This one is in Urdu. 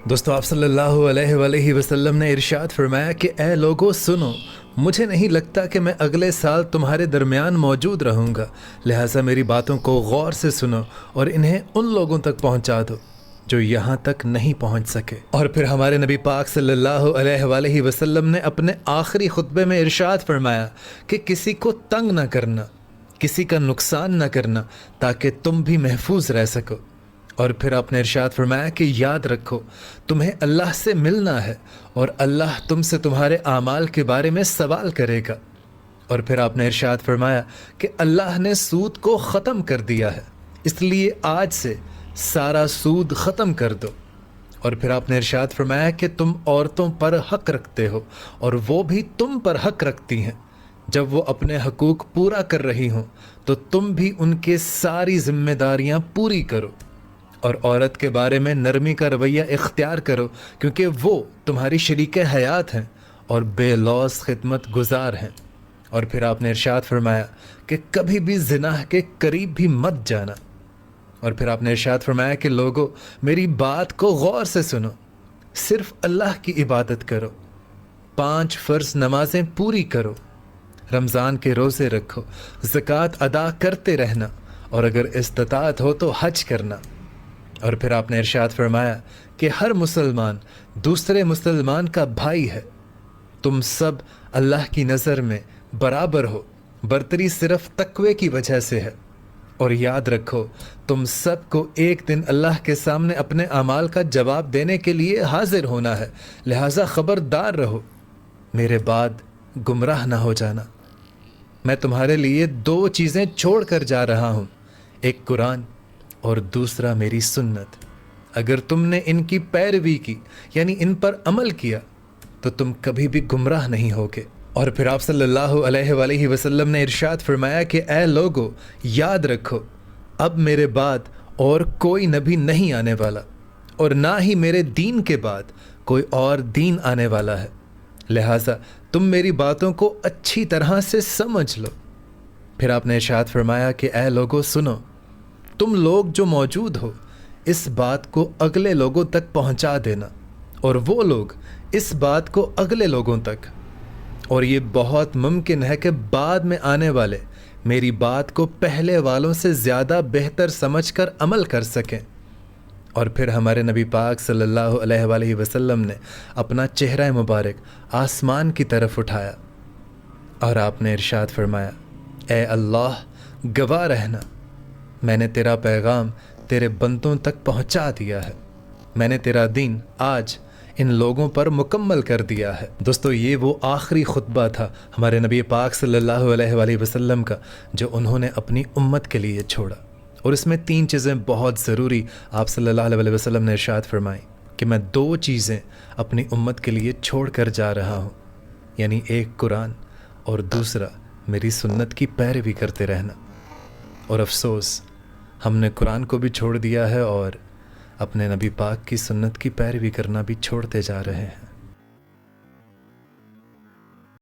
دوستو آپ صلی اللہ علیہ وآلہ وسلم نے ارشاد فرمایا کہ اے لوگو سنو، مجھے نہیں لگتا کہ میں اگلے سال تمہارے درمیان موجود رہوں گا، لہٰذا میری باتوں کو غور سے سنو اور انہیں ان لوگوں تک پہنچا دو جو یہاں تک نہیں پہنچ سکے۔ اور پھر ہمارے نبی پاک صلی اللہ علیہ وآلہ وسلم نے اپنے آخری خطبے میں ارشاد فرمایا کہ کسی کو تنگ نہ کرنا، کسی کا نقصان نہ کرنا، تاکہ تم بھی محفوظ رہ سکو۔ اور پھر آپ نے ارشاد فرمایا کہ یاد رکھو تمہیں اللہ سے ملنا ہے اور اللہ تم سے تمہارے اعمال کے بارے میں سوال کرے گا۔ اور پھر آپ نے ارشاد فرمایا کہ اللہ نے سود کو ختم کر دیا ہے، اس لیے آج سے سارا سود ختم کر دو۔ اور پھر آپ نے ارشاد فرمایا کہ تم عورتوں پر حق رکھتے ہو اور وہ بھی تم پر حق رکھتی ہیں، جب وہ اپنے حقوق پورا کر رہی ہوں تو تم بھی ان کے ساری ذمہ داریاں پوری کرو۔ اور عورت کے بارے میں نرمی کا رویہ اختیار کرو، کیونکہ وہ تمہاری شریک حیات ہیں اور بے لوث خدمت گزار ہیں۔ اور پھر آپ نے ارشاد فرمایا کہ کبھی بھی زنا کے قریب بھی مت جانا۔ اور پھر آپ نے ارشاد فرمایا کہ لوگو میری بات کو غور سے سنو، صرف اللہ کی عبادت کرو، 5 فرض نمازیں پوری کرو، رمضان کے روزے رکھو، زکوٰۃ ادا کرتے رہنا، اور اگر استطاعت ہو تو حج کرنا۔ اور پھر آپ نے ارشاد فرمایا کہ ہر مسلمان دوسرے مسلمان کا بھائی ہے، تم سب اللہ کی نظر میں برابر ہو، برتری صرف تقوی کی وجہ سے ہے۔ اور یاد رکھو تم سب کو ایک دن اللہ کے سامنے اپنے اعمال کا جواب دینے کے لیے حاضر ہونا ہے، لہٰذا خبردار رہو، میرے بعد گمراہ نہ ہو جانا۔ میں تمہارے لیے 2 چیزیں چھوڑ کر جا رہا ہوں، ایک قرآن اور دوسرا میری سنت۔ اگر تم نے ان کی پیروی کی، یعنی ان پر عمل کیا، تو تم کبھی بھی گمراہ نہیں ہوگے۔ اور پھر آپ صلی اللہ علیہ وآلہ وسلم نے ارشاد فرمایا کہ اے لوگو یاد رکھو اب میرے بعد اور کوئی نبی نہیں آنے والا، اور نہ ہی میرے دین کے بعد کوئی اور دین آنے والا ہے، لہٰذا تم میری باتوں کو اچھی طرح سے سمجھ لو۔ پھر آپ نے ارشاد فرمایا کہ اے لوگو سنو، تم لوگ جو موجود ہو اس بات کو اگلے لوگوں تک پہنچا دینا، اور وہ لوگ اس بات کو اگلے لوگوں تک، اور یہ بہت ممکن ہے کہ بعد میں آنے والے میری بات کو پہلے والوں سے زیادہ بہتر سمجھ کر عمل کر سکیں۔ اور پھر ہمارے نبی پاک صلی اللہ علیہ وآلہ وسلم نے اپنا چہرہ مبارک آسمان کی طرف اٹھایا اور آپ نے ارشاد فرمایا اے اللہ گواہ رہنا، میں نے تیرا پیغام تیرے بندوں تک پہنچا دیا ہے، میں نے تیرا دین آج ان لوگوں پر مکمل کر دیا ہے۔ دوستو یہ وہ آخری خطبہ تھا ہمارے نبی پاک صلی اللہ علیہ وآلہ وسلم کا جو انہوں نے اپنی امت کے لیے چھوڑا، اور اس میں 3 چیزیں بہت ضروری آپ صلی اللہ علیہ وسلم نے ارشاد فرمائی کہ میں 2 چیزیں اپنی امت کے لیے چھوڑ کر جا رہا ہوں، یعنی ایک قرآن اور دوسرا میری سنت کی پیروی کرتے رہنا۔ اور افسوس ہم نے قرآن کو بھی چھوڑ دیا ہے اور اپنے نبی پاک کی سنت کی پیروی کرنا بھی چھوڑتے جا رہے ہیں۔